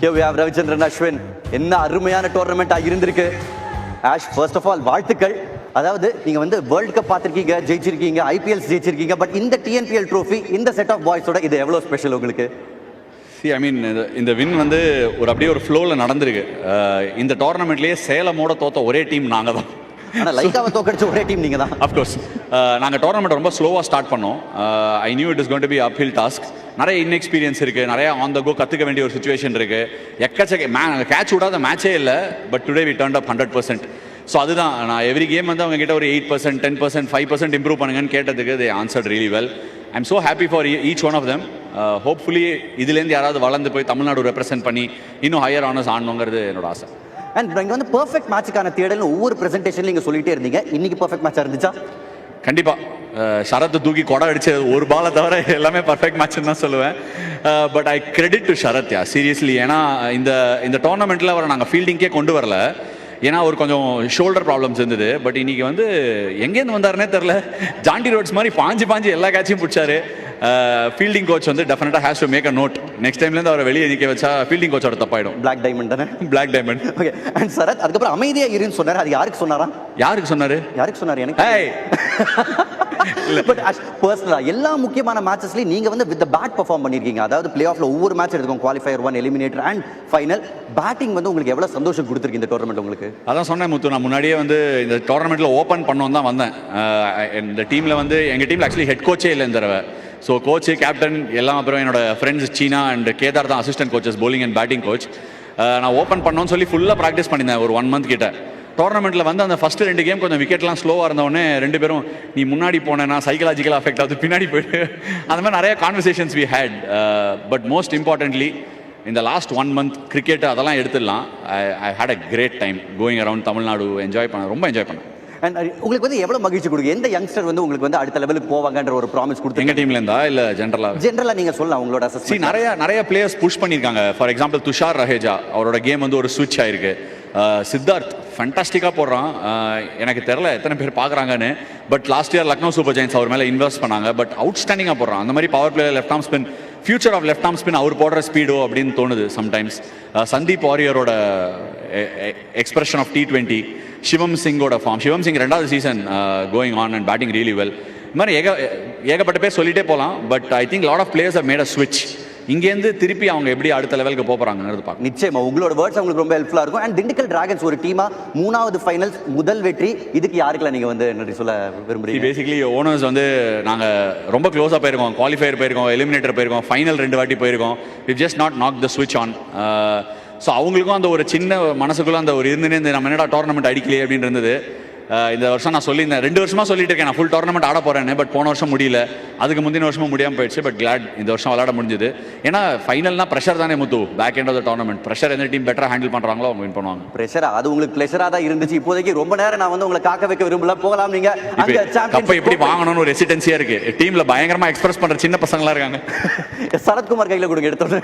Here we have Ravichandran Ashwin. என்ன அருமையான டோர்னமெண்டா இருந்திருக்கு. ஆஷ் ஃபர்ஸ்ட் ஆஃப் ஆல் வாழ்த்துக்கள். அதாவது நீங்க வந்து வேர்ல்ட் கப் பார்த்திருக்கீங்க, ஜெயிச்சிருக்கீங்க, ஐபிஎல்ஸ் ஜெயிச்சிருக்கீங்க, பட் இந்த டிஎன்பிஎல் ட்ரோஃபி இந்த செட் ஆஃப் பாய்ஸோட இது எவ்வளவு ஸ்பெஷல் உங்களுக்கு? இந்த வின் வந்து அப்படியே ஒரு ஃப்ளோவில் நடந்திருக்கு. இந்த டோர்னமெண்ட்லேயே சேலமோட தோத்த ஒரே டீம் நாங்கள் தான். ஆனால் லைக்காவை தோக்கடிச்ச ஒரே டீம் நீங்கள் தான். அஃப்கோர்ஸ் நாங்கள் டோர்னமெண்ட் ரொம்ப ஸ்லோவாக ஸ்டார்ட் பண்ணோம். I knew it is going to be uphill task. நிறைய இன்எக்ஸ்பீரியன்ஸ் இருக்குது, நிறைய ஆன் த கோ கற்றுக்க வேண்டிய ஒரு சுச்சுவேஷன் இருக்குது. எக்கச்சக்க கேட்ச் விடாத மேட்சே இல்லை, but today we turn up 100%. So அதுதான் நான் எவ்ரி கேம் வந்து அவங்க கிட்ட ஒரு 8%, 10%, 5% இம்ப்ரூவ் பண்ணுங்கன்னு கேட்டதுக்கு they answered really well. I am so happy for each one of them. Hopefully இதுலேருந்து யாராவது வளர்ந்து போய் தமிழ்நாடு ரெப்ரசென்ட் பண்ணி இன்னும் ஹையர் ஆனர்ஸ் ஆடணுங்கிறது என்னோட ஆசை. அண்ட் நீங்கள் வந்து பர்ஃபெக்ட் மேட்சுக்கான தேடல் ஒவ்வொரு ப்ரெசென்டேஷன்ல நீங்கள் சொல்லிட்டே இருந்தீங்க. இன்னைக்கு பர்ஃபெக்ட் மேட்சாக இருந்துச்சா? கண்டிப்பாக ஷரத்தை தூக்கி கொடை அடிச்சது ஒரு பாலை தவிர எல்லாமே பர்ஃபெக்ட் மேட்ச்னு தான் சொல்லுவேன். But I credit to Sharath யா சீரியஸ்லி. ஏன்னா இந்த டோர்னமெண்ட்டில் அவரை நாங்கள் ஃபீல்டிங்கே கொண்டு வரல. ஏன்னா ஒரு கொஞ்சம் ஷோல்டர் ப்ராப்ளம்ஸ் இருந்தது. பட் இன்னைக்கு வந்து எங்கேருந்து வந்தாருன்னே தெரில, ஜாண்டி ரோட்ஸ் மாதிரி பாஞ்சு எல்லா கேட்சையும் பிடிச்சாரு. ஃபீல்டிங் கோச் வந்து டெஃபினட்டாக has to make a note. Next டைம்லேருந்து அவரை வெளியே நிற்க வச்சா ஃபீல்டிங் கோச்சோட தப்பாயிடும். பிளாக் டைமண்ட் தானே? Black diamond. Okay. And Sarath அதுக்கப்புறம் அமைதியாக இருன்னு சொன்னார். அது யாருக்கு சொன்னாரா? யாருக்கு சொன்னார்? எனக்கு பட் பர்சனலா எல்லா முக்கியமான மேட்சஸ்லயும் நீங்க வந்து வித் பேட் பெர்ஃபார்ம் பண்ணிருக்கீங்க. அதாவது பிளே ஆஃப்ல ஒவ்வொரு மேட்ச் எடுத்துக்கோங்க, qualifier 1, eliminator and final. Batting வந்து உங்களுக்கு எவ்வளவு சந்தோஷம் கொடுத்துருக்கு இந்த டோர்னமெண்ட் உங்களுக்கு? அதான் சொன்னேன் முத்து, நான் முன்னாடியே வந்து இந்த டோர்னமெண்ட்ல ஓப்பன் பண்ணோம் தான் வந்தேன். இந்த டீம்ல வந்து எங்க டீம்ல ஆக்சுவலி ஹெட் கோச்சே இல்லை இந்த தடவை. ஸோ கோச்சு, கேப்டன் எல்லாம், அப்புறம் என்னோட ஃப்ரெண்ட்ஸ் சீனா அண்ட் கேதார் தான் assistant coaches, bowling and batting coach. நான் ஓப்பன் பண்ணோன்னு சொல்லி ஃபுல்லாக ப்ராக்டிஸ் பண்ணியிருந்தேன் ஒரு 1 month கிட்ட. டோர்னமெண்ட்டில் வந்து அந்த ஃபஸ்ட்டு 2 கேம் கொஞ்சம் விக்கெட்லாம் ஸ்லோவாக இருந்தவொடனே 2 பேரும் நீ முன்னாடி போனேன்னா சைக்கலாஜிக்கலாக அஃபெக்ட் ஆகுது, பின்னாடி போய்ட்டு அந்த மாதிரி நிறைய conversations we had. But most importantly இந்த லாஸ்ட் 1 month கிரிக்கெட் அதெல்லாம் எடுத்துடலாம். I had a great time going around Tamil Nadu. ரொம்ப என்ஜாய் பண்ணேன். அண்ட் உங்களுக்கு வந்து எவ்வளவு மகிழ்ச்சி கொடுக்கு? எந்த யங்ஸ்டர் வந்து உங்களுக்கு வந்து அடுத்த லெவலுக்கு போவாங்கன்ற ஒரு ப்ராமிஸ் கொடுத்து? எங்க டீம்ல இருந்தா இல்ல ஜென்ரலா நீங்க சொல்லலாம் உங்களோட அசஸ்மென்ட். நிறைய பிளேயர்ஸ் புஷ் பண்ணிருக்காங்க. ஃபார் எக்ஸாம்பிள் துஷார் ரஹேஜா, அவரோட கேம் வந்து ஒரு ஸ்விட்ச் ஆயிருக்கு. சித்தார்த் ஃபண்டாஸ்டிக்காக போடுறான். எனக்கு தெரில எத்தனை பேர் பார்க்குறாங்கன்னு. But last year Lucknow super giants அவர் மேலே இன்வெஸ்ட் பண்ணாங்க. பட் அவுட்ஸ்டாண்டிங்காக போடுறான். அந்த மாதிரி power player, left arm spin, future of left arm spin அவர் போடுற ஸ்பீடோ அப்படின்னு தோணுது சம்டைம்ஸ். சந்தீப் வாரியரோட எக்ஸ்பிரஷன் ஆஃப் T20, சிவம் சிங்கோட ஃபார்ம். சிவம் சிங் 2வது season going on and batting really well. இது மாதிரி ஏகப்பட்ட பேர் சொல்லிட்டே போகலாம். But I think lot of players have made a ஸ்விட்ச். இங்கேருந்து திருப்பி அவங்க எப்படி அடுத்த லெவலுக்கு போகிறாங்கிறது பார்க்க நிச்சயமா உங்களோட வேர்ட்ஸ் அவங்களுக்கு ரொம்ப ஹெல்ப்ஃபுல்லாக இருக்கும். அண்ட் திண்டுக்கல் டிராகன்ஸ் ஒரு டீமா 3வது ஃபைனல்ஸ் முதல் வெற்றி. இதுக்கு யாருக்கெல்லாம் நீங்கள் வந்து நன்றி சொல்ல விரும்புறீங்க? பேசிக்கலி ஓனர்ஸ் வந்து நாங்கள் ரொம்ப க்ளோஸாக போயிருக்கோம். குவாலிஃபயர் போயிருக்கோம், எலிமினேட்டர் போயிருக்கோம், ஃபைனல் 2 வாட்டி போயிருக்கோம். இட் ஜஸ்ட் நாக் த ஸ்விட்ச் ஆன். ஸோ அவங்களுக்கும் அந்த ஒரு சின்ன மனசுக்குள்ளே அந்த ஒரு இருந்துனே நம்ம என்னடா டோர்னமெண்ட் அடிக்கலையே அப்படின்னு இருந்தது. இந்த வருஷம் நான் சொல்லியிருந்தேன், 2 வருஷமாக சொல்லிட்டு இருக்கேன் நான் ஃபுல் டோர்னமெண்ட் ஆட போகிறேன்னு. பட் போன வருஷம் முடியல, அதுக்கு முந்தின வருஷமும் முடியாமல் போயிடுச்சு. பட் கிளாட் இந்த வருஷம் விளையாட முடிஞ்சது. ஏன்னா ஃபைனல்னா ப்ரெஷர் தானே Muthu. Back end of the tournament pressure எந்த டீம் பெட்டராக ஹேண்டில் பண்ணுறாங்களோ அவங்க வின் பண்ணுவாங்க. ப்ரெஷரா? அது உங்களுக்கு ப்ரெஷராக தான் இருந்துச்சு. இப்போதைக்கு ரொம்ப நேரம் நான் வந்து உங்களை காக்க வைக்க விரும்பல, போகலாம். நீங்கள் கப்பை எப்படி வாங்கணும்னு ஒரு ரெசிடென்சியாக இருக்குது. டீமில் பயங்கரமாக எக்ஸ்பிரஸ் பண்ணுற சின்ன பசங்களாக இருக்காங்க. சரத்குமார் கையில் கொடுங்க எடுத்தோன்னு.